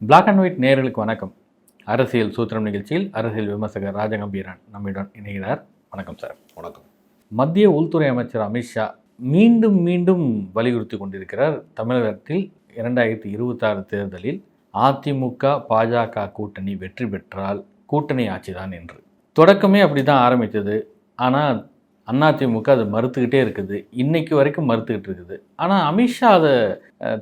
Black and white நேயர்களுக்கு வணக்கம். அரசியல் சூத்திரம் நிகழ்ச்சியில் அரசியல் விமர்சகர் ராஜகம்பீரன் நம்மிடம் இணைகிறார். வணக்கம் சார். வணக்கம். மத்திய உள்துறை அமைச்சர் அமித்ஷா மீண்டும் மீண்டும் வலியுறுத்தி கொண்டிருக்கிறார், தமிழகத்தில் 2026 தேர்தலில் அதிமுக பாஜக கூட்டணி வெற்றி பெற்றால் கூட்டணி ஆட்சிதான் என்று. தொடக்கமே அப்படி தான் ஆரம்பித்தது. ஆனால் அதிமுக அதை மறுத்துக்கிட்டே இருக்குது, இன்னைக்கு வரைக்கும் மறுத்துக்கிட்டு இருக்குது. ஆனால் அமித்ஷா அதை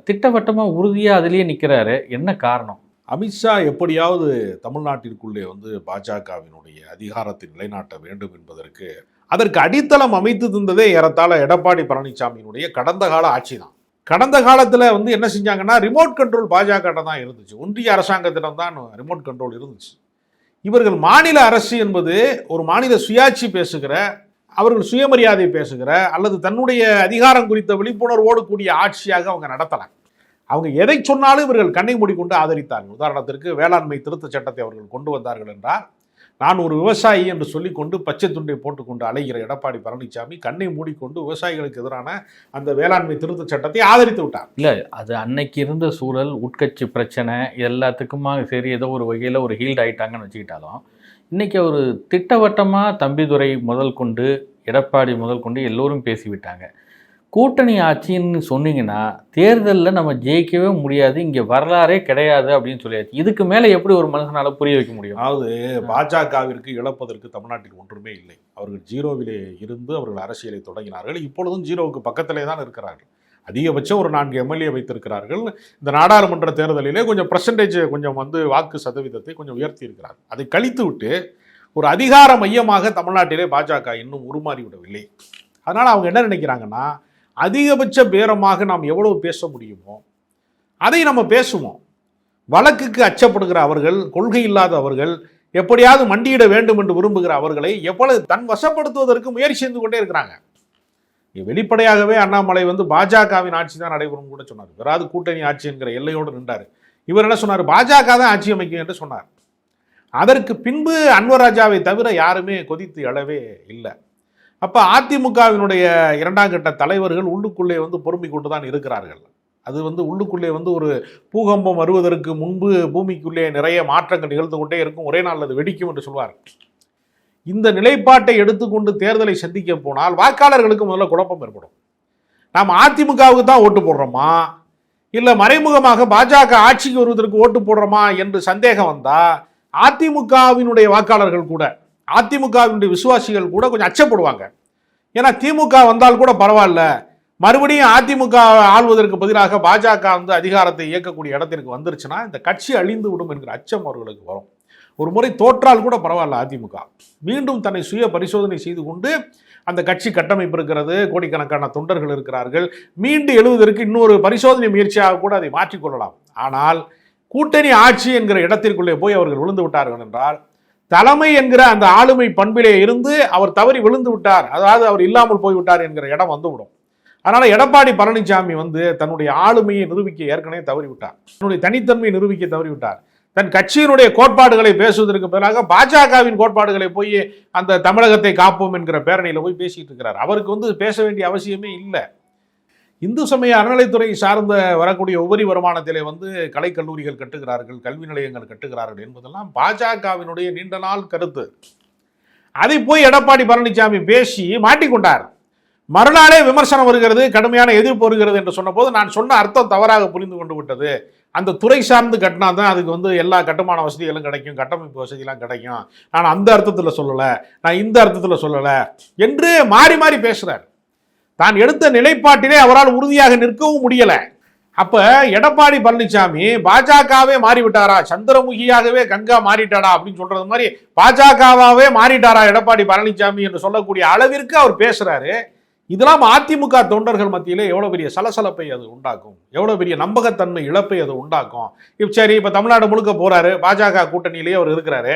திட்டவட்டமாக உறுதியாக அதிலேயே நிற்கிறாரு. என்ன காரணம்? அமித்ஷா எப்படியாவது தமிழ்நாட்டிற்குள்ளே பாஜகவினுடைய அதிகாரத்தை நிலைநாட்ட வேண்டும் என்பதற்கு அதற்கு அடித்தளம் அமைத்து தந்ததே ஏறத்தாழ எடப்பாடி பழனிசாமியினுடைய கடந்த கால ஆட்சி தான். கடந்த காலத்தில் என்ன செஞ்சாங்கன்னா, ரிமோட் கண்ட்ரோல் பாஜக தான் இருந்துச்சு, ஒன்றிய அரசாங்கத்திடம் தான் ரிமோட் கண்ட்ரோல் இருந்துச்சு. இவர்கள் மாநில அரசு என்பது ஒரு மாநில சுயாட்சி பேசுகிற, அவர்கள் சுயமரியாதை பேசுகிற அல்லது தன்னுடைய அதிகாரம் குறித்த விழிப்புணர்வோடு கூடிய ஆட்சியாக அவங்க நடத்தலாம். அவங்க எதை சொன்னாலும் இவர்கள் கண்ணை மூடிக்கொண்டு ஆதரித்தார்கள். உதாரணத்திற்கு வேளாண்மை திருத்த சட்டத்தை அவர்கள் கொண்டு வந்தார்கள் என்றால், நான் ஒரு விவசாயி என்று சொல்லிக்கொண்டு பச்சை துண்டை போட்டுக்கொண்டு அலைகிற எடப்பாடி பழனிசாமி கண்ணை மூடிக்கொண்டு விவசாயிகளுக்கு எதிரான அந்த வேளாண்மை திருத்த சட்டத்தை ஆதரித்து விட்டார். இல்லை, அது அன்னைக்கு இருந்த சூழல், உட்கட்சி பிரச்சனை எல்லாத்துக்குமா சரி ஏதோ ஒரு வகையில் ஒரு ஹீல்ட் ஆகிட்டாங்கன்னு வச்சுக்கிட்டாலும், இன்றைக்கி ஒரு திட்டவட்டமாக தம்பிதுரை முதல் கொண்டு எடப்பாடி முதல் கொண்டு எல்லோரும் பேசிவிட்டாங்க. கூட்டணி ஆட்சின்னு சொன்னீங்கன்னா தேர்தலில் நம்ம ஜெயிக்கவே முடியாது, இங்கே வரலாறே கிடையாது அப்படின்னு சொல்லியாச்சு. இதுக்கு மேலே எப்படி ஒரு மனுஷனால புரிய வைக்க முடியும்? அதாவது பாஜகவிற்கு இழப்பதற்கு தமிழ்நாட்டில் ஒன்றுமே இல்லை. அவர்கள் ஜீரோவிலே இருந்து அவர்கள் அரசியலை தொடங்கினார்கள். இப்பொழுதும் ஜீரோவுக்கு பக்கத்திலே தான் இருக்கிறார்கள். அதிகபட்சம் ஒரு 4 எம்எல்ஏ வைத்திருக்கிறார்கள். இந்த நாடாளுமன்ற தேர்தலிலே கொஞ்சம் பர்சன்டேஜ் கொஞ்சம் வாக்கு சதவீதத்தை கொஞ்சம் உயர்த்தி இருக்கிறார். அதை கழித்து விட்டு ஒரு அதிகார மையமாக தமிழ்நாட்டிலே பாஜக இன்னும் உருமாறிவிடவில்லை. அதனால் அவங்க என்ன நினைக்கிறாங்கன்னா, அதிகபட்ச பேரமாக நாம் எவ்வளவு பேச முடியுமோ அதை நம்ம பேசுவோம். வழக்குக்கு அச்சப்படுகிற அவர்கள், கொள்கை இல்லாத அவர்கள், எப்படியாவது மண்டியிட வேண்டும் என்று விரும்புகிற அவர்களை எவ்வளவு தன் வசப்படுத்துவதற்கு முயற்சி செய்து கொண்டே இருக்கிறாங்க. வெளிப்படையாகவே அண்ணாமலை பாஜகவின் ஆட்சி தான் நடைபெறும் கூட சொன்னார். வராது கூட்டணி ஆட்சி என்கிற எல்லையோடு நின்றார். இவர் என்ன சொன்னார்? பாஜக தான் ஆட்சி அமைக்கும் என்று சொன்னார். அதற்கு பின்பு அன்வர் ராஜாவை தவிர யாருமே கொதித்து எழவே இல்லை. அப்போ அதிமுகவினுடைய 2ஆம் கட்ட தலைவர்கள் உள்ளுக்குள்ளே பொறுமை கொண்டு தான் இருக்கிறார்கள். அது உள்ளுக்குள்ளே ஒரு பூகம்பம் வருவதற்கு முன்பு பூமிக்குள்ளே நிறைய மாற்றங்கள் நிகழ்ந்து கொண்டே இருக்கும், ஒரே நாள் அது வெடிக்கும் என்று சொல்வார். இந்த நிலைப்பாட்டை எடுத்துக்கொண்டு தேர்தலை சந்திக்க போனால் வாக்காளர்களுக்கு முதல்ல குழப்பம் ஏற்படும். நாம் அதிமுகவுக்கு தான் ஓட்டு போடுறோமா இல்லை மறைமுகமாக பாஜக ஆட்சிக்கு வருவதற்கு ஓட்டு போடுறோமா என்று சந்தேகம் வந்தால் அதிமுகவினுடைய வாக்காளர்கள் கூட, அதிமுகவினுடைய விசுவாசிகள் கூட கொஞ்சம் அச்சப்படுவாங்க. ஏன்னா திமுக வந்தால் கூட பரவாயில்ல, மறுபடியும் அதிமுக ஆள்வதற்கு பதிலாக பாஜக அதிகாரத்தை இயக்கக்கூடிய இடத்திற்கு வந்துருச்சுன்னா இந்த கட்சி அழிந்து விடும் என்கிற அச்சம் அவர்களுக்கு வரும். ஒரு முறை தோற்றால் கூட பரவாயில்ல, அதிமுக மீண்டும் தன்னை சுய பரிசோதனை செய்து கொண்டு, அந்த கட்சி கட்டமைப்பு இருக்கிறது, கோடிக்கணக்கான தொண்டர்கள் இருக்கிறார்கள், மீண்டு எழுவதற்கு இன்னொரு பரிசோதனை முயற்சியாக கூட அதை மாற்றிக்கொள்ளலாம். ஆனால் கூட்டணி ஆட்சி என்கிற இடத்திற்குள்ளே போய் அவர்கள் விழுந்து விட்டார்கள் என்றால், தலைமை என்கிற அந்த ஆளுமை பண்பிலே இருந்து அவர் தவறி விழுந்து விட்டார், அதாவது அவர் இல்லாமல் போய்விட்டார் என்கிற இடம் வந்துவிடும். அதனால எடப்பாடி பழனிசாமி தன்னுடைய ஆளுமையை நிரூபிக்க ஏற்கனவே தவறிவிட்டார், தன்னுடைய தனித்தன்மையை நிரூபிக்க தவறிவிட்டார். தன் கட்சியினுடைய கோட்பாடுகளை பேசுவதற்கு பதிலாக பாஜகவின் கோட்பாடுகளை போய் அந்த தமிழகத்தை காப்போம் என்கிற பேரணியில் போய் பேசிட்டு இருக்கிறார். அவருக்கு பேச வேண்டிய அவசியமே இல்லை. இந்து சமய அறநிலைத்துறை சார்ந்த வரக்கூடிய உபரி வருமானத்திலே கலைக்கல்லூரிகள் கட்டுகிறார்கள், கல்வி நிலையங்கள் கட்டுகிறார்கள் என்பதெல்லாம் பாஜகவினுடைய நீண்ட நாள் கருத்து. அதை போய் எடப்பாடி பழனிசாமி பேசி மாட்டிக்கொண்டார். மறுநாளே விமர்சனம் வருகிறது, கடுமையான எதிர்ப்பு வருகிறது என்று சொன்ன போது நான் சொன்ன அர்த்தம் தவறாக புரிந்து கொண்டு விட்டது. அந்த துறை சார்ந்து கட்டினா தான் அதுக்கு எல்லா கட்டுமான வசதிகளும் கிடைக்கும், கட்டமைப்பு வசதியெல்லாம் கிடைக்கும், நான் அந்த அர்த்தத்தில் சொல்லலை, நான் இந்த அர்த்தத்தில் சொல்லலை என்று மாறி மாறி பேசுகிறார். தான் எடுத்த நிலைப்பாட்டிலே அவரால் உறுதியாக நிற்கவும் முடியலை. அப்ப எடப்பாடி பழனிசாமி பாஜகவே மாறிவிட்டாரா, சந்திரமுகியாகவே கங்கா மாறிட்டாரா அப்படின்னு சொல்றது மாதிரி பாஜகவாவே மாறிட்டாரா எடப்பாடி பழனிசாமி என்று சொல்லக்கூடிய அளவிற்கு அவர் பேசுறாரு. இதெல்லாம் அதிமுக தொண்டர்கள் மத்தியிலே எவ்வளவு பெரிய சலசலப்பை அது உண்டாக்கும், எவ்வளவு பெரிய நம்பகத்தன்மை இழப்பை அது உண்டாக்கும். சரி, இப்ப தமிழ்நாடு முழுக்க போறாரு, பாஜக கூட்டணியிலேயே அவர் இருக்கிறாரு,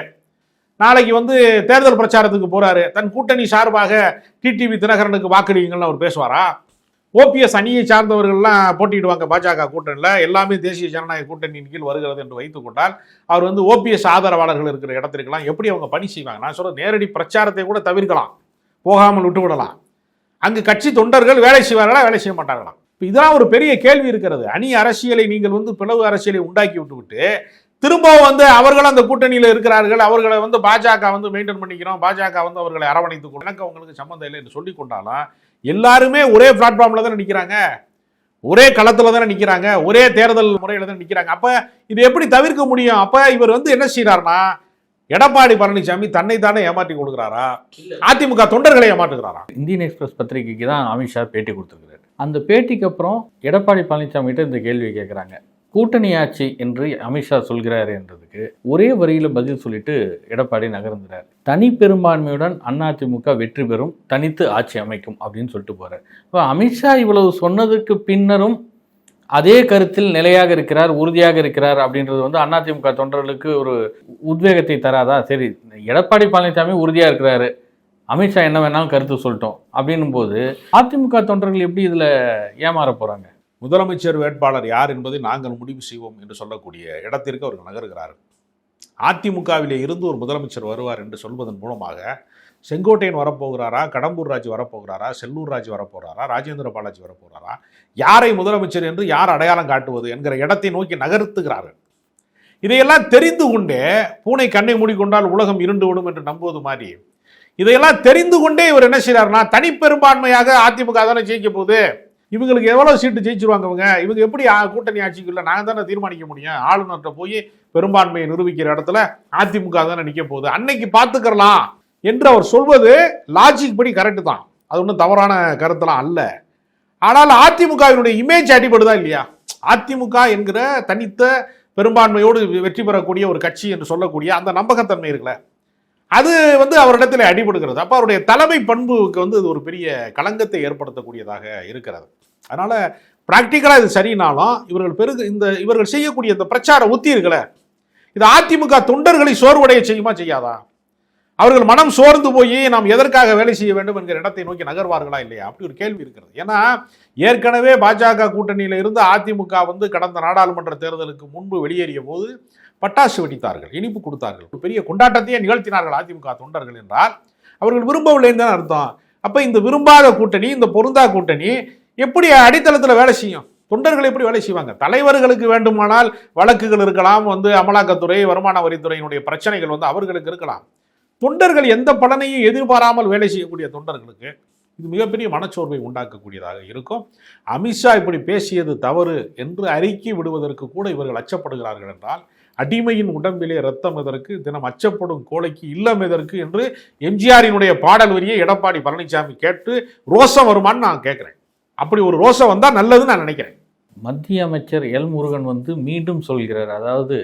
நாளைக்கு தேர்தல் பிரச்சாரத்துக்கு போறாரு, தன் கூட்டணி சார்பாக டிடிவி தினகரனுக்கு வாக்களிங்கள்னு அவர் பேசுவாரா? ஓபிஎஸ் அணியை சார்ந்தவர்கள்லாம் போட்டியிடுவாங்க பாஜக கூட்டணியில், எல்லாமே தேசிய ஜனநாயக கூட்டணியின் கீழ் வருகிறது என்று வைத்துக் கொண்டால் அவர் ஓபிஎஸ் ஆதரவாளர்கள் இருக்கிற இடத்திற்கெல்லாம் எப்படி அவங்க பணி செய்வாங்க? நான் சொல்ற நேரடி பிரச்சாரத்தை கூட தவிர்க்கலாம், போகாமல் விட்டுவிடலாம். அங்கு கட்சி தொண்டர்கள் வேலை செய்வார்களா, வேலை செய்ய மாட்டார்களா? இதெல்லாம் ஒரு பெரிய கேள்வி இருக்கிறது. அணி அரசியலை நீங்கள் பிளவு அரசியலை உண்டாக்கி விட்டு திரும்ப அவர்கள் அந்த கூட்டணியில் இருக்கிறார்கள், அவர்களை பாஜக மெயின்டைன் பண்ணிக்கிறோம், பாஜக அவர்களை அரவணைத்துக் கொண்டு எனக்கு அவங்களுக்கு சம்பந்தம் இல்லை என்று சொல்லிக் கொண்டாலும் எல்லாருமே ஒரே பிளாட்ஃபார்ம்ல தானே நிற்கிறாங்க, ஒரே களத்துல தானே நிற்கிறாங்க, ஒரே தேர்தல் முறையில தான் நிற்கிறாங்க. அப்ப இது எப்படி தவிர்க்க முடியும்? அப்ப இவர் என்ன செய்யறாருன்னா, எடப்பாடி பழனிசாமி தன்னைத்தானே ஏமாற்றி கொடுக்கிறாரா, அதிமுக தொண்டர்களை ஏமாற்றுகிறாரா? இந்தியன் எக்ஸ்பிரஸ் பத்திரிகைக்கு தான் அமித்ஷா பேட்டி கொடுத்திருக்கிறார். அந்த பேட்டிக்கு அப்புறம் எடப்பாடி பழனிசாமி கிட்ட இந்த கேள்வியை கேட்குறாங்க. கூட்டணி ஆட்சி என்று அமித்ஷா சொல்கிறார் என்றதுக்கு ஒரே வரியில பதில் சொல்லிட்டு எடப்பாடி நகர்ந்துறார். தனி பெரும்பான்மையுடன் அதிமுக வெற்றி பெறும், தனித்து ஆட்சி அமைக்கும் அப்படின்னு சொல்லிட்டு போறார். இப்போ அமித்ஷா இவ்வளவு சொன்னதுக்கு பின்னரும் அதே கருத்தில் நிலையாக இருக்கிறார், உறுதியாக இருக்கிறார் அப்படின்றது அதிமுக தொண்டர்களுக்கு ஒரு உத்வேகத்தை தராதா? சரி, எடப்பாடி பழனிசாமி உறுதியா இருக்கிறாரு, அமித்ஷா என்ன வேணாலும் கருத்து சொல்லிட்டோம் அப்படின்னும் போது அதிமுக தொண்டர்கள் எப்படி இதுல ஏமாற போறாங்க? முதலமைச்சர் வேட்பாளர் யார் என்பதை நாங்கள் முடிவு செய்வோம் என்று சொல்லக்கூடிய இடத்திற்கு அவர்கள் நகர்கிறார்கள். அதிமுகவிலே இருந்து ஒரு முதலமைச்சர் வருவார் என்று சொல்வதன் மூலமாக செங்கோட்டையன் வரப்போகிறாரா, கடம்பூர் ராஜு வரப்போகிறாரா, செல்லூர் ராஜு வரப்போகிறாரா, ராஜேந்திர பாலாஜி வரப்போகிறாரா, யாரை முதலமைச்சர் என்று யார் அடையாளம் காட்டுவது என்கிற இடத்தை நோக்கி நகர்த்துகிறார்கள். இதையெல்லாம் தெரிந்து கொண்டே பூனை கண்ணை மூடிக்கொண்டால் உலகம் இருண்டு விடும் என்று நம்புவது மாதிரி இதையெல்லாம் தெரிந்து கொண்டே இவர் என்ன செய்யறாருன்னா, தனிப்பெரும்பான்மையாக அதிமுக தானே ஜெயிக்க போகுது, இவங்களுக்கு எவ்வளவு சீட்டு ஜெயிச்சிருவாங்க, இவங்க எப்படி கூட்டணி ஆட்சிக்குள்ள நாங்கள் தானே தீர்மானிக்க முடியும், ஆளுநர்கிட்ட போய் பெரும்பான்மையை நிரூபிக்கிற இடத்துல அதிமுக தானே நிற்க போகுது, அன்னைக்கு பார்த்துக்கலாம் என்று அவர் சொல்வது லாஜிக் படி கரெக்டு தான், அது ஒன்றும் தவறான கருத்தெல்லாம் அல்ல. ஆனால் அதிமுகவினுடைய இமேஜ் அடிபடுதா இல்லையா? அதிமுக என்கிற தனித்த பெரும்பான்மையோடு வெற்றி பெறக்கூடிய ஒரு கட்சி என்று சொல்லக்கூடிய அந்த நம்பகத்தன்மை இருக்குல்ல, அது அவரிடத்துல அடிபடுகிறது. அப்போ அவருடைய தலைமை பண்புக்கு இது ஒரு பெரிய களங்கத்தை ஏற்படுத்தக்கூடியதாக இருக்கிறது. அதனால பிராக்டிக்கலாக இது சரினாலும் இவர்கள் செய்யக்கூடிய இந்த பிரச்சார உத்தி இருக்குல்ல, இது அதிமுக தொண்டர்களை சோர்வடைய செய்யுமா செய்யாதா? அவர்கள் மனம் சோர்ந்து போய் நாம் எதற்காக வேலை செய்ய வேண்டும் என்கிற இடத்தை நோக்கி நகர்வார்களா இல்லையா? அப்படி ஒரு கேள்வி இருக்கிறது. ஏன்னா ஏற்கனவே பாஜக கூட்டணியில இருந்து அதிமுக கடந்த நாடாளுமன்ற தேர்தலுக்கு முன்பு வெளியேறிய போது பட்டாசு வெடித்தார்கள், இனிப்பு கொடுத்தார்கள், ஒரு பெரிய கொண்டாட்டத்தையே நிகழ்த்தினார்கள் அதிமுக தொண்டர்கள் என்றால் அவர்கள் விரும்பவில்லைன்னு தான் அர்த்தம். அப்ப இந்த விரும்பாத கூட்டணி, இந்த பொருந்தா கூட்டணி எப்படி அடித்தளத்தில் வேலை செய்யும்? தொண்டர்கள் எப்படி வேலை செய்வாங்க? தலைவர்களுக்கு வேண்டுமானால் வழக்குகள் இருக்கலாம், அமலாக்கத்துறை, வருமான வரித்துறையினுடைய பிரச்சனைகள் அவர்களுக்கு இருக்கலாம். தொண்டர்கள் எந்த பலனையும் எதிர்பாராமல் வேலை செய்யக்கூடிய தொண்டர்களுக்கு இது மிகப்பெரிய மனச்சோர்வை உண்டாக்கக்கூடியதாக இருக்கும். அமித்ஷா இப்படி பேசியது தவறு என்று அறிக்கை விடுவதற்கு கூட இவர்கள் அச்சப்படுகிறார்கள் என்றால், அடிமையின் உடம்பிலே ரத்தம் எதற்கு, தினம் அச்சப்படும் கோழைக்கு இல்லம் எதற்கு என்று எம்ஜிஆரினுடைய பாடல் வரியை எடப்பாடி பழனிசாமி கேட்டு ரோசம் வருமானு நான் கேட்கிறேன். அப்படி ஒரு ரோசம் வந்தா நல்லதுன்னு நான் நினைக்கிறேன். மத்திய அமைச்சர் எல் முருகன் மீண்டும் சொல்கிறார், அதாவது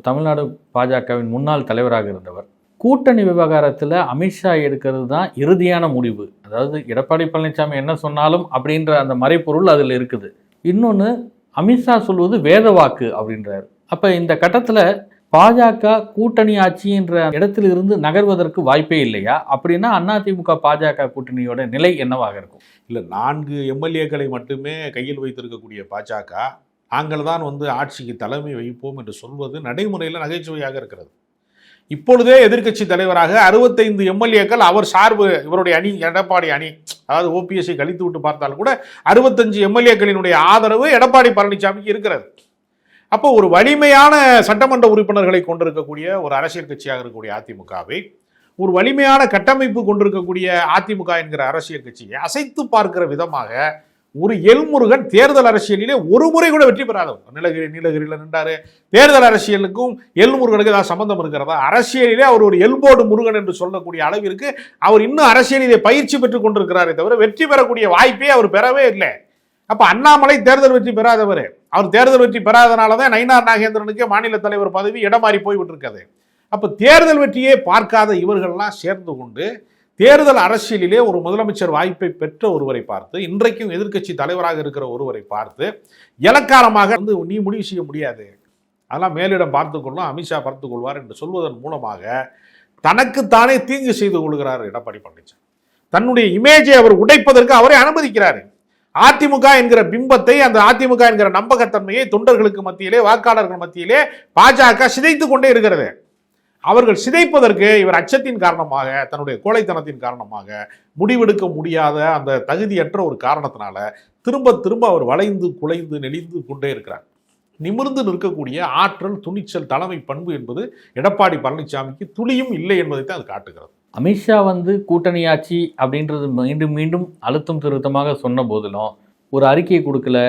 தமிழ்நாடு பாஜகவின் முன்னாள் தலைவராக இருந்தவர், கூட்டணி விவகாரத்தில் அமித்ஷா எடுக்கிறது தான் இறுதியான முடிவு. அதாவது எடப்பாடி பழனிசாமி என்ன சொன்னாலும் அப்படின்ற அந்த மறைப்பொருள் அதில் இருக்குது. இன்னொன்று, அமித்ஷா சொல்வது வேத வாக்கு அப்படின்றார். அப்போ இந்த கட்டத்தில் பாஜக கூட்டணி ஆட்சி என்ற இடத்துல இருந்து நகர்வதற்கு வாய்ப்பே இல்லையா? அப்படின்னா அதிமுக பாஜக கூட்டணியோட நிலை என்னவாக இருக்கும்? இல்லை, 4 எம்எல்ஏக்களை மட்டுமே கையில் வைத்திருக்கக்கூடிய பாஜக நாங்கள் தான் ஆட்சிக்கு தலைமை வைப்போம் என்று சொல்வது நடைமுறையில் நகைச்சுவையாக இருக்கிறது. இப்பொழுதே எதிர்க்கட்சி தலைவராக 65 எம்எல்ஏக்கள் அவர் சார்பு, இவருடைய அணி, எடப்பாடி அணி, அதாவது ஓபிஎஸ்ஐ கழித்து விட்டு பார்த்தாலும் கூட 65 எம்எல்ஏக்களினுடைய ஆதரவு எடப்பாடி பழனிசாமிக்கு இருக்கிறது. அப்போ ஒரு வலிமையான சட்டமன்ற உறுப்பினர்களை கொண்டிருக்கக்கூடிய ஒரு அரசியல் கட்சியாக இருக்கக்கூடிய அதிமுகவை, ஒரு வலிமையான கட்டமைப்பு கொண்டிருக்கக்கூடிய அதிமுக என்கிற அரசியல் கட்சியை அசைத்து பார்க்கிற விதமாக ஒரு எல்முருகன் தேர்தல் அரசியலிலே ஒரு முறை கூட வெற்றி பெறாதவர். நீலகிரியில் நின்றாரு. தேர்தல் அரசியலுக்கும் எல்முருகனுக்கு ஏதாவது சம்பந்தம் இருக்கிறதா? அரசியலிலே அவர் ஒரு எல்போர்டு முருகன் என்று சொல்லக்கூடிய அளவிற்கு அவர் இன்னும் அரசியலிலே பயிற்சி பெற்றுக் கொண்டிருக்கிறாரே தவிர வெற்றி பெறக்கூடிய வாய்ப்பே அவர் பெறவே இல்லை. அப்ப அண்ணாமலை தேர்தல் வெற்றி பெறாதவர். அவர் தேர்தல் வெற்றி பெறாதனாலதான் நயினார் நாகேந்திரனுக்கு மாநில தலைவர் பதவி இடமாறி போய்விட்டு இருக்காது. அப்ப தேர்தல் வெற்றியே பார்க்காத இவர்கள்லாம் சேர்ந்து கொண்டு தேர்தல் அரசியலிலே ஒரு முதலமைச்சர் வாய்ப்பை பெற்ற ஒருவரை பார்த்து, இன்றைக்கும் எதிர்க்கட்சி தலைவராக இருக்கிற ஒருவரை பார்த்து இலக்காரமாக நீ முடிவு செய்ய முடியாது, அதெல்லாம் மேலிடம் பார்த்துக்கொள்ளும், அமித்ஷா பார்த்துக் கொள்வார் என்று சொல்வதன் மூலமாக தனக்குத்தானே தீங்கு செய்து கொள்கிறார் எடப்பாடி பழனிசாமி. தன்னுடைய இமேஜை அவர் உடைப்பதற்கு அவரை அனுமதிக்கிறார். அதிமுக என்கிற பிம்பத்தை, அந்த அதிமுக என்கிற நம்பகத்தன்மையை தொண்டர்களுக்கு மத்தியிலே, வாக்காளர்கள் மத்தியிலே பாஜக சிதைத்து கொண்டே இருக்கிறது. அவர்கள் சிதைப்பதற்கு இவர் அச்சத்தின் காரணமாக, தன்னுடைய கோழைத்தனத்தின் காரணமாக, முடிவெடுக்க முடியாத அந்த தகுதியற்ற ஒரு காரணத்தினால திரும்ப திரும்ப அவர் வளைந்து குலைந்து நெளிந்து கொண்டே இருக்கிறார். நிமிர்ந்து நிற்கக்கூடிய ஆற்றல், துணிச்சல், தலைமை பண்பு என்பது எடப்பாடி பழனிசாமிக்கு துளியும் இல்லை என்பதைத்தான் அது காட்டுகிறது. அமித்ஷா கூட்டணி ஆட்சி அப்படின்றது மீண்டும் மீண்டும் அழுத்தம் திருத்தமாக சொன்ன போதிலும் ஒரு அறிக்கையை கொடுக்கல,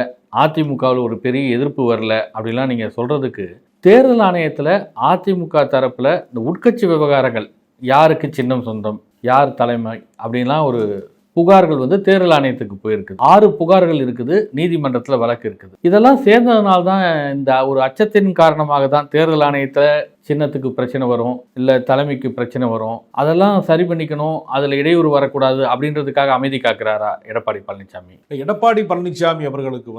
அதிமுகவில் ஒரு பெரிய எதிர்ப்பு வரல அப்படிலாம் நீங்கள் சொல்கிறதுக்கு, தேர்தல் ஆணையத்தில் அதிமுக தரப்பில் இந்த உட்கட்சி விவகாரங்கள், யாருக்கு சின்னம் சொந்தம், யார் தலைமை அப்படின்லாம் ஒரு புகார்கள் தேர்தல் ஆணையத்துக்கு போயிருக்குது. 6 புகார்கள் இருக்குது, நீதிமன்றத்தில் வழக்கு இருக்குது. இதெல்லாம் சேர்ந்ததுனால தான் இந்த ஒரு அச்சத்தின் காரணமாக தான் தேர்தல் ஆணையத்தில் சின்னத்துக்கு பிரச்சனை வரும், இல்லை தலைமைக்கு பிரச்சனை வரும், அதெல்லாம் சரி பண்ணிக்கணும், அதில் இடையூறு வரக்கூடாது அப்படின்றதுக்காக அமைதி காக்கிறாரா எடப்பாடி பழனிசாமி? எடப்பாடி பழனிசாமி அவர்களுக்கு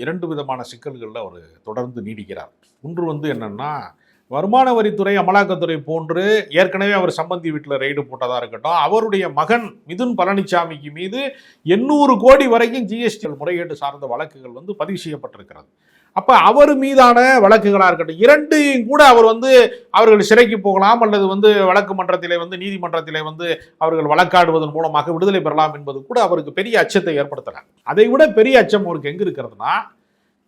2 விதமான சிக்கல்களில் அவர் தொடர்ந்து நீடிக்கிறார். ஒன்று என்னன்னா, வருமான வரித்துறை, அமலாக்கத்துறை போன்று ஏற்கனவே அவர் சம்பந்தி வீட்டில் ரெய்டு போட்டதாக இருக்கட்டும், அவருடைய மகன் மிதுன் பழனிசாமிக்கு மீது 800 கோடி வரைக்கும் ஜிஎஸ்டி முறைகேடு சார்ந்த வழக்குகள் பதிவு செய்யப்பட்டிருக்கிறது. அப்போ அவர் மீதான வழக்குகளாக இருக்கட்டும், 2 கூட அவர் அவர்கள் சிறைக்கு போகலாம் அல்லது வழக்கு மன்றத்திலே நீதிமன்றத்திலே அவர்கள் வழக்காடுவதன் மூலமாக விடுதலை பெறலாம் என்பது கூட அவருக்கு பெரிய அச்சத்தை ஏற்படுத்துகிறார். அதை விட பெரிய அச்சம் அவருக்கு எங்கே இருக்கிறதுனா,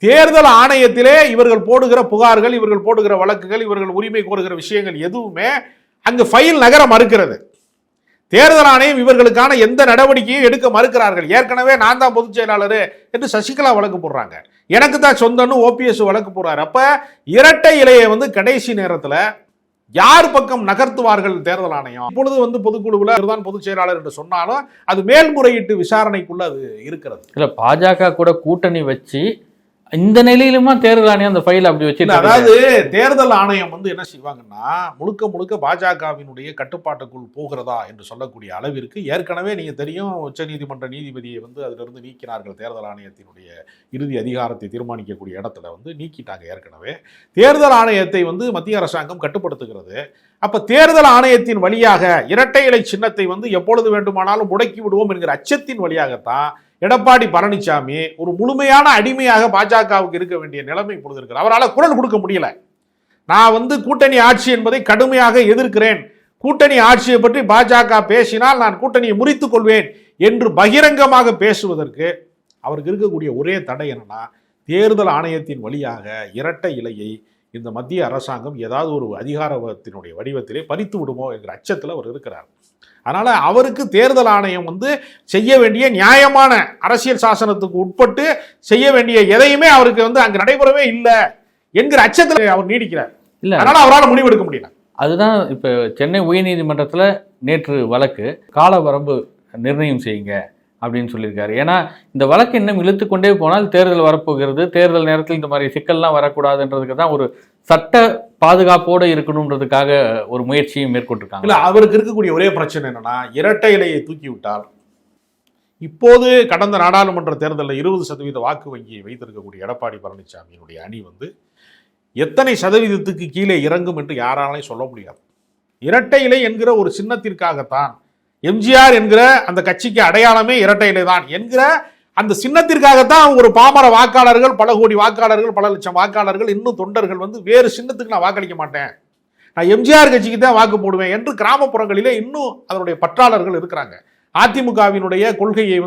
தேர்தல் ஆணையத்திலே இவர்கள் போடுகிற புகார்கள், இவர்கள் போடுகிற வழக்குகள், இவர்கள் உரிமை கோருகிற விஷயங்கள் எதுவுமே அங்கு ஃபைல் நகர மறுக்கிறது. தேர்தல் ஆணையம் இவர்களுக்கான எந்த நடவடிக்கையும் எடுக்க மறுக்கிறார்கள். ஏற்கனவே நான் தான் பொதுச் செயலாளர் என்று சசிகலா வழக்கு போடுறாங்க, எனக்கு தான் சொந்தன்னு ஓபிஎஸ் வழக்கு போடுறாரு. அப்ப இரட்டை இலையை கடைசி நேரத்தில் யார் பக்கம் நகர்த்துவார்கள் தேர்தல் ஆணையம்? இப்பொழுது பொதுக்குழுவில் தான் பொதுச் செயலாளர் என்று சொன்னாலும் அது மேல்முறையீட்டு விசாரணைக்குள்ள அது இருக்கிறது. இல்ல, பாஜக கூட கூட்டணி வச்சு இந்த நிலையிலுமா தேர்தல் ஆணையம் அந்த ஃபைல் அப்படி வச்சு, அதாவது தேர்தல் ஆணையம் என்ன செய்வாங்கன்னா, முழுக்க முழுக்க பாஜகவினுடைய கட்டுப்பாட்டுக்குள் போகிறதா என்று சொல்லக்கூடிய அளவிற்கு ஏற்கனவே நீங்க தெரியும், உச்சநீதிமன்ற நீதிபதியை அதிலிருந்து நீக்கினார்கள். தேர்தல் ஆணையத்தினுடைய இறுதி அதிகாரத்தை தீர்மானிக்கக்கூடிய இடத்துல நீக்கிட்டாங்க. ஏற்கனவே தேர்தல் ஆணையத்தை மத்திய அரசாங்கம் கட்டுப்படுத்துகிறது. அப்ப தேர்தல் ஆணையத்தின் வழியாக இரட்டை இலை சின்னத்தை எப்பொழுது வேண்டுமானாலும் முடக்கி விடுவோம் என்கிற அச்சத்தின் வழியாகத்தான் எடப்பாடி பழனிசாமி ஒரு முழுமையான அடிமையாக பாஜகவுக்கு இருக்க வேண்டிய நிலைமை இப்பொழுது இருக்கிறார். அவரால் குரல் கொடுக்க முடியல. நான் கூட்டணி ஆட்சி என்பதை கடுமையாக எதிர்க்கிறேன், கூட்டணி ஆட்சியை பற்றி பாஜக பேசினால் நான் கூட்டணியை முறித்துக் கொள்வேன் என்று பகிரங்கமாக பேசுவதற்கு அவருக்கு இருக்கக்கூடிய ஒரே தடை என்னன்னா, தேர்தல் ஆணையத்தின் வழியாக இரட்டை இலையை இந்த மத்திய அரசாங்கம் ஏதாவது ஒரு அதிகாரத்தினுடைய வடிவத்திலே பறித்து விடுமோ என்கிற அச்சத்தில் அவர் இருக்கிறார். அதனால அவருக்கு தேர்தல் ஆணையம் செய்ய வேண்டிய நியாயமான அரசியல் சாசனத்துக்கு உட்பட்டு செய்ய வேண்டிய எதையுமே அவருக்கு அங்கு நடைபெறவே இல்லை என்கிற அச்சத்தில் அவர் நீடிக்கிறார். இல்லை, அதனால அவரால் முடிவெடுக்க முடியல. அதுதான் இப்போ சென்னை உயர்நீதிமன்றத்தில் நேற்று வழக்கு கால வரம்பு நிர்ணயம் செய்யுங்க அப்படின்னு சொல்லியிருக்காரு. ஏன்னா இந்த வழக்கு இன்னும் இழுத்து கொண்டே போனால் தேர்தல் வரப்போகிறது, தேர்தல் நேரத்தில் இந்த மாதிரி சிக்கல்லாம் வரக்கூடாதுன்றதுக்கு தான் ஒரு சட்ட பாதுகாப்போடு இருக்கணுன்றதுக்காக ஒரு முயற்சியும் மேற்கொண்டிருக்காங்க. இல்லை, அவருக்கு இருக்கக்கூடிய ஒரே பிரச்சனை என்னன்னா, இரட்டை இலையை தூக்கி விட்டால் இப்போது கடந்த நாடாளுமன்ற தேர்தலில் 20% வாக்கு வங்கியை வைத்திருக்கக்கூடிய எடப்பாடி பழனிசாமியினுடைய அணி எத்தனை சதவீதத்துக்கு கீழே இறங்கும் என்று யாராலையும் சொல்ல முடியாது. இரட்டை இலை என்கிற ஒரு சின்னத்திற்காகத்தான், எம்ஜிஆர் என்கிற அந்த கட்சிக்கு அடையாளமே இரட்டை இலை தான் என்கிற அந்த சின்னத்திற்காகத்தான் ஒரு பாமர வாக்காளர்கள், பல கோடி வாக்காளர்கள், பல லட்சம் வாக்காளர்கள், இன்னும் தொண்டர்கள் வேறு சின்னத்துக்கு நான் வாக்களிக்க மாட்டேன், நான் எம்ஜிஆர் கட்சிக்கு தான் வாக்கு போடுவேன் என்று கிராமப்புறங்களிலே இன்னும் அதனுடைய பற்றாளர்கள் இருக்கிறாங்க. அதிமுகவினுடைய கொள்கையை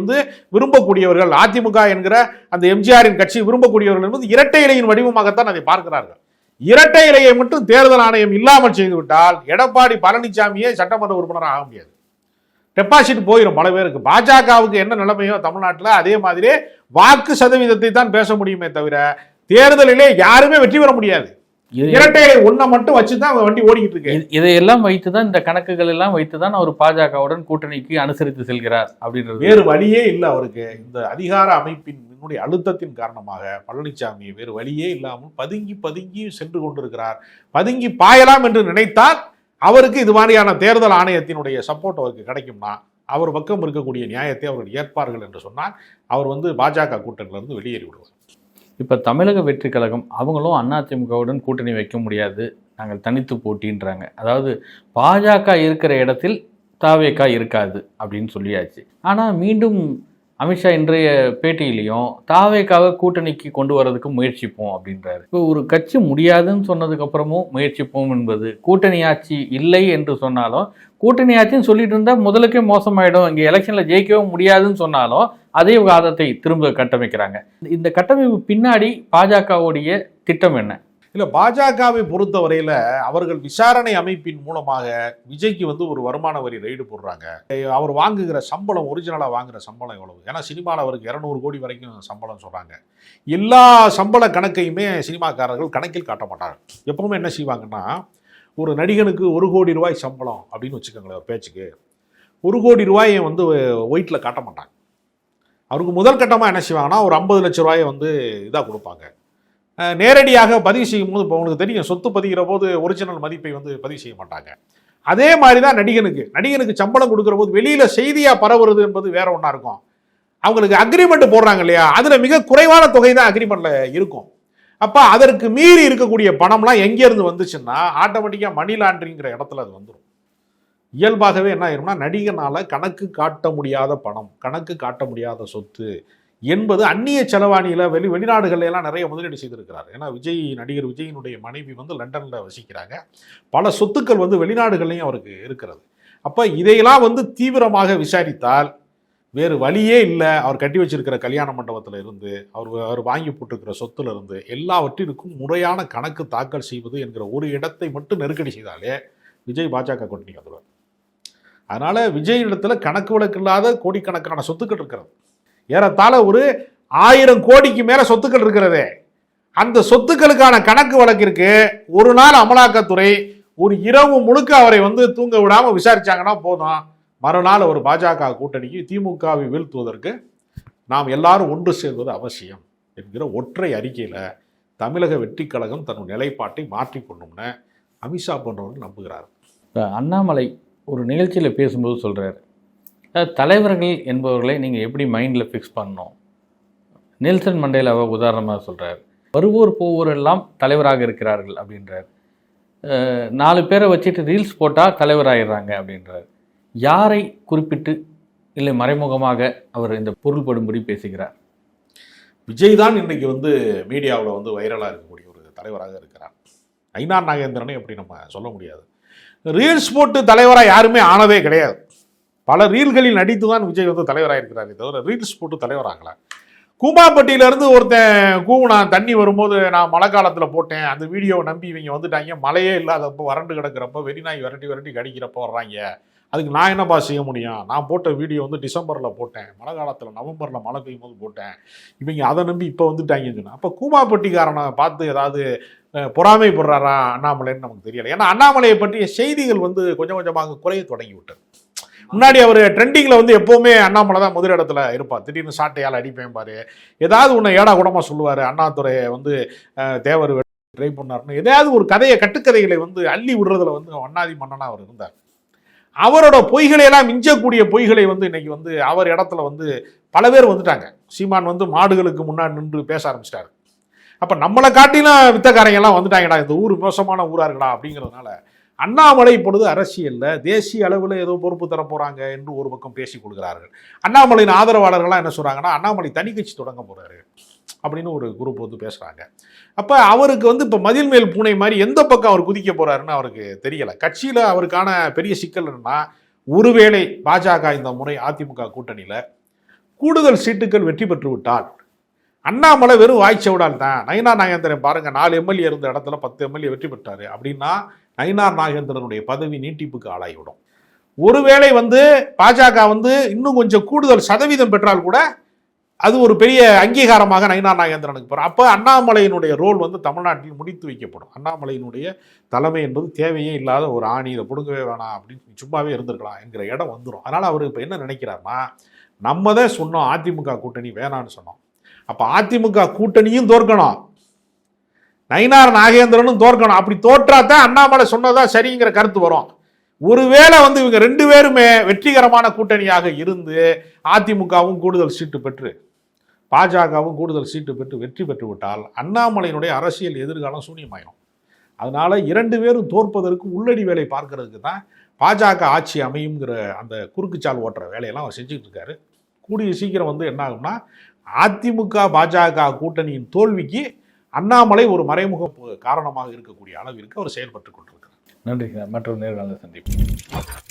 விரும்பக்கூடியவர்கள், அதிமுக என்கிற அந்த எம்ஜிஆரின் கட்சி விரும்பக்கூடியவர்கள் இரட்டை இலையின் வடிவமாகத்தான் அதை பார்க்கிறார்கள். இரட்டை இலையை மட்டும் தேர்தல் ஆணையம் இல்லாமல் செய்துவிட்டால் எடப்பாடி பழனிசாமியே சட்டமன்ற உறுப்பினர் ஆக முடியாது. டெபாசிட் போயிடும் பல பேருக்கு. பாஜகவுக்கு என்ன நிலைமையோ தமிழ்நாட்டில் அதே மாதிரி வாக்கு சதவீதத்தை தான் பேச முடியுமே தவிர தேர்தலிலே யாருமே வெற்றி பெற முடியாது. இரட்டை ஒன்றை மட்டும் வச்சுதான் வண்டி ஓடிக்கிட்டு இருக்கு. இதையெல்லாம் வைத்துதான், இந்த கணக்குகள் எல்லாம் வைத்துதான் அவர் பாஜகவுடன் கூட்டணிக்கு அனுசரித்து செல்கிறார் அப்படின்றது. வேறு வழியே இல்லை அவருக்கு. இந்த அதிகார அமைப்பின் அழுத்தத்தின் காரணமாக பழனிசாமி வேறு வழியே இல்லாமல் பதுங்கி பதுங்கி சென்று கொண்டிருக்கிறார். பதுங்கி பாயலாம் என்று நினைத்தால் அவருக்கு இது மாதிரியான தேர்தல் ஆணையத்தினுடைய சப்போர்ட் அவருக்கு கிடைக்கும்னா அவர் பக்கம் இருக்கக்கூடிய நியாயத்தை அவர்கள் ஏற்பார்கள் என்று சொன்னால் அவர் பாஜக கூட்டணியிலிருந்து வெளியேறி விடுவார். இப்போ தமிழக வெற்றி கழகம் அவங்களும் அதிமுகவுடன் கூட்டணி வைக்க முடியாது, நாங்கள் தனித்து போட்டின்றாங்க. அதாவது பாஜக இருக்கிற இடத்தில் தாவேகா இருக்காது அப்படின்னு சொல்லியாச்சு. ஆனால் மீண்டும் அமித்ஷா இன்றைய பேட்டியிலையும் தாவேக்காவை கூட்டணிக்கு கொண்டு வரதுக்கு முயற்சிப்போம் அப்படின்றாரு. இப்போ ஒரு கட்சி முடியாதுன்னு சொன்னதுக்கு அப்புறமும் முயற்சிப்போம் என்பது, கூட்டணி ஆட்சி இல்லை என்று சொன்னாலும் கூட்டணி ஆட்சின்னு சொல்லிட்டு இருந்தா முதலுக்கே மோசமாயிடும், இங்கே எலெக்ஷன்ல ஜெயிக்கவும் முடியாதுன்னு சொன்னாலும் அதே வாதத்தை திரும்ப கட்டமைக்கிறாங்க. இந்த கட்டமைப்பு பின்னாடி பாஜகவுடைய திட்டம் என்ன? இல்லை, பாஜகவை பொறுத்தவரையில் அவர்கள் விசாரணை அமைப்பின் மூலமாக விஜய்க்கு வந்து ஒரு வருமான வரி ரெய்டு போடுறாங்க. அவர் வாங்குகிற சம்பளம், ஒரிஜினலாக வாங்குகிற சம்பளம் எவ்வளவு? ஏன்னா சினிமாவில் அவருக்கு 200 கோடி வரைக்கும் சம்பளம் சொல்கிறாங்க. எல்லா சம்பள கணக்கையுமே சினிமாக்காரர்கள் கணக்கில் காட்ட மாட்டாங்க. எப்பவுமே என்ன செய்வாங்கன்னா, ஒரு நடிகனுக்கு 1 கோடி ரூபாய் சம்பளம் அப்படின்னு வச்சுக்கோங்களேன், ஒரு பேச்சுக்கு 1 கோடி ரூபாயை வந்து ஒயிட்டில் காட்ட மாட்டாங்க. அவருக்கு முதல் கட்டமாக என்ன செய்வாங்கன்னா, ஒரு 50 லட்ச ரூபாயை வந்து இதாக கொடுப்பாங்க. நேரடியாக பதிவு செய்யும் போது, இப்போ உங்களுக்கு தெரியும், சொத்து பதிகிற போது ஒரிஜினல் மதிப்பை வந்து பதிவு செய்ய மாட்டாங்க. அதே மாதிரி தான் நடிகனுக்கு சம்பளம் கொடுக்குற போது வெளியில் செய்தியாக பரவுறது என்பது வேற ஒன்றா இருக்கும். அவங்களுக்கு அக்ரிமெண்ட் போடுறாங்க இல்லையா, அதில் மிக குறைவான தொகை தான் அக்ரிமெண்ட்டில் இருக்கும். அப்போ அதற்கு மீறி இருக்கக்கூடிய பணம்லாம் எங்கேருந்து வந்துச்சுன்னா ஆட்டோமேட்டிக்காக மணி லாண்டரிங்கிற இடத்துல அது வந்துடும். இயல்பாகவே என்ன ஆயிரும்னா, நடிகனால் கணக்கு காட்ட முடியாத பணம், கணக்கு காட்ட முடியாத சொத்து என்பது அந்நிய செலவாணியில் வெளிநாடுகள்ல எல்லாம் நிறைய முதலீடு செய்திருக்கிறார். ஏன்னா நடிகர் விஜயினுடைய மனைவி வந்து லண்டனில் வசிக்கிறாங்க. பல சொத்துக்கள் வந்து வெளிநாடுகள்லையும் அவருக்கு இருக்கிறது. அப்போ இதையெல்லாம் வந்து தீவிரமாக விசாரித்தால் வேறு வழியே இல்லை. அவர் கட்டி வச்சிருக்கிற கல்யாண மண்டபத்தில் இருந்து, அவர் வாங்கி போட்டிருக்கிற சொத்துல இருந்து எல்லாவற்றிற்கும் முறையான கணக்கு தாக்கல் செய்வது என்கிற ஒரு இடத்தை மட்டும் நெருக்கடி செய்தாலே விஜய் பாஜக கூட்டணி வந்துடுவார். அதனால விஜய் இடத்துல கணக்கு வழக்கு இல்லாத கோடிக்கணக்கான சொத்துக்கள் இருக்கிறது. ஏறத்தாழ ஒரு 1000 கோடிக்கு மேல சொத்துக்கள் இருக்கிறதே. அந்த சொத்துக்களுக்கான கணக்கு வழக்கிற்கு ஒரு நாள் அமலாக்கத்துறை ஒரு இரவு முழுக்க அவரை வந்து தூங்க விடாம விசாரிச்சாங்கன்னா போதும், மறுநாள் ஒரு பாஜக கூட்டணிக்கு திமுகவை வீழ்த்துவதற்கு நாம் எல்லாரும் ஒன்று சேர்வது அவசியம் என்கிற ஒற்றை அறிக்கையில் தமிழக வெற்றி கழகம் தன் நிலைப்பாட்டை மாற்றிக்கொள்ளும்னு அமித்ஷா போன்றவர்கள் நம்புகிறார். அண்ணாமலை ஒரு நிகழ்ச்சியில் பேசும்போது சொல்கிறார், தலைவர்கள் என்பவர்களை நீங்கள் எப்படி மைண்டில் ஃபிக்ஸ் பண்ணணும். நெல்சன் மண்டேலாவை உதாரணமாக சொல்கிறார். வருவோர் போவோர் எல்லாம் தலைவராக இருக்கிறார்கள் அப்படின்றார். 4 பேரை வச்சுட்டு ரீல்ஸ் போட்டால் தலைவராகிடுறாங்க அப்படின்றார். யாரை குறிப்பிட்டு இல்லை மறைமுகமாக அவர் இந்த பொருள்படும்படி பேசுகிறார்? விஜய் தான் இன்றைக்கு வந்து மீடியாவில் வந்து வைரலாக இருக்கக்கூடிய ஒரு தலைவராக இருக்கிறார். ஐநார் நாகேந்திரனை எப்படி நம்ம சொல்ல முடியாது. ரீல்ஸ் போட்டு தலைவராக யாருமே ஆனதே கிடையாது. பல ரீல்களில் நடித்து தான் விஜய் வந்து தலைவராக இருக்கிறாரே தவிர ரீல்ஸ் போட்டு தலைவராகல. கூமாப்பட்டியிலேருந்து ஒருத்தன் கூவுனான், தண்ணி வரும்போது நான் மழை காலத்தில் போட்டேன், அந்த வீடியோவை நம்பி இவங்க வந்துட்டாங்க. மழையே இல்லாதப்போ வறண்டு கிடக்கிறப்போ வெறிநாய் விரட்டி கடிக்கிறப்போ வர்றாங்க. அதுக்கு நான் என்னப்பா செய்ய முடியும்? நான் போட்ட வீடியோ வந்து டிசம்பரில் போட்டேன், மழை காலத்தில் நவம்பரில் மழை பெய்யும் போது போட்டேன், இவங்க அதை நம்பி இப்போ வந்துட்டாங்கன்னு சொன்னேன். அப்போ கூமாப்பட்டிக்காரனை பார்த்து ஏதாவது பொறாமைப்படுறாரா அண்ணாமலைன்னு நமக்கு தெரியலை. ஏன்னா அண்ணாமலையை பற்றிய செய்திகள் வந்து கொஞ்சம் கொஞ்சமாக குறைய தொடங்கி விட்டது. முன்னாடி அவர் ட்ரெண்டிங்கில் வந்து எப்போவுமே அண்ணாமலை தான் முதல் இடத்துல இருப்பார். திடீர்னு சாட்டையால் அடிப்பேன் பாரு, ஏதாவது ஒன்று ஏடா கூடமாக சொல்லுவார். அண்ணாதுரையை வந்து தேவர் ட்ரை பண்ணார்னு எதையாவது ஒரு கதையை, கட்டுக்கதைகளை வந்து அள்ளி விடுறதுல வந்து அண்ணாதி மன்னனாக அவர் இருந்தார். அவரோட பொய்களையெல்லாம் மிஞ்சக்கூடிய பொய்களை வந்து இன்னைக்கு வந்து அவர் இடத்துல வந்து பல பேர் வந்துட்டாங்க. சீமான் வந்து மாடுகளுக்கு முன்னாடி நின்று பேச ஆரம்பிச்சிட்டாரு. அப்போ நம்மளை காட்டிலும் வித்தக்காரங்கெல்லாம் வந்துட்டாங்கடா, இந்த ஊர் மோசமான ஊராக இருக்கடா அப்படிங்கிறதுனால அண்ணாமலை இப்பொழுது அரசியலில் தேசிய அளவில் ஏதோ பொறுப்பு தர போகிறாங்க என்று ஒரு பக்கம் பேசிக் கொள்கிறார்கள். அண்ணாமலையின் ஆதரவாளர்கள்லாம் என்ன சொல்கிறாங்கன்னா, அண்ணாமலை தனி கட்சி தொடங்க போகிறாரு அப்படின்னு ஒரு குரூப் வந்து பேசுகிறாங்க. அப்போ அவருக்கு வந்து இப்போ மதில் மேல் பூனை மாதிரி எந்த பக்கம் அவர் குதிக்க போகிறாருன்னு அவருக்கு தெரியலை. கட்சியில் அவருக்கான பெரிய சிக்கல் என்னன்னா, ஒருவேளை பாஜக இந்த முறை அதிமுக கூட்டணியில் கூடுதல் சீட்டுகள் வெற்றி பெற்று விட்டால் அண்ணாமலை வெறும் வாய்ச்சவிடால் தான். நயினார் நாகேந்திரன் பாருங்கள், 4 எம்எல்ஏ இருந்த இடத்துல 10 எம்எல்ஏ வெற்றி பெற்றாரு அப்படின்னா நயினார் நாகேந்திரனுடைய பதவி நீட்டிப்புக்கு ஆளாகிவிடும். ஒருவேளை வந்து பாஜக வந்து இன்னும் கொஞ்சம் கூடுதல் சதவீதம் பெற்றால் கூட அது ஒரு பெரிய அங்கீகாரமாக நயினார் நாகேந்திரனுக்கு போகிறோம். அப்போ அண்ணாமலையினுடைய ரோல் வந்து தமிழ்நாட்டில் முடித்து வைக்கப்படும். அண்ணாமலையினுடைய தலைமை என்பது தேவையே இல்லாத ஒரு ஆணி, இதை பிடுங்கவே வேணாம் அப்படின்னு சும்மாவே இருந்திருக்கலாம் என்கிற இடம் வந்துடும். அதனால் அவர் இப்போ என்ன நினைக்கிறாருன்னா, நம்ம தான் சொன்னோம் அதிமுக கூட்டணி வேணான்னு சொன்னோம், அப்போ அதிமுக கூட்டணியும் தோற்கணும், நயினார் நாகேந்திரனும் தோற்கணும். அப்படி தோற்றாதான் அண்ணாமலை சொன்னதா சரிங்கிற கருத்து வரும். ஒருவேளை வந்து இவங்க 2 பேருமே வெற்றிகரமான கூட்டணியாக இருந்து அதிமுகவும் கூடுதல் சீட்டு பெற்று பாஜகவும் கூடுதல் சீட்டு பெற்று வெற்றி பெற்று விட்டால் அண்ணாமலையினுடைய அரசியல் எதிர்காலம் சூன்யமாயிடும். அதனால 2 பேரும் தோற்பதற்கு உள்ளடி வேலை பார்க்கறதுக்கு தான் பாஜக ஆட்சி அமையுங்கிற அந்த குறுக்குச்சால் ஓட்டுற வேலையெல்லாம் அவர் செஞ்சுட்டு இருக்காரு. கூடிய சீக்கிரம் வந்து என்ன ஆகும்னா அதிமுக பாஜக கூட்டணியின் தோல்விக்கு அண்ணாமலை ஒரு மறைமுக காரணமாக இருக்கக்கூடிய அளவிற்கு அவர் செயல்பட்டு கொண்டிருக்கிறார். நன்றி. மற்றொரு நேர்காணல் சந்திப்போம்.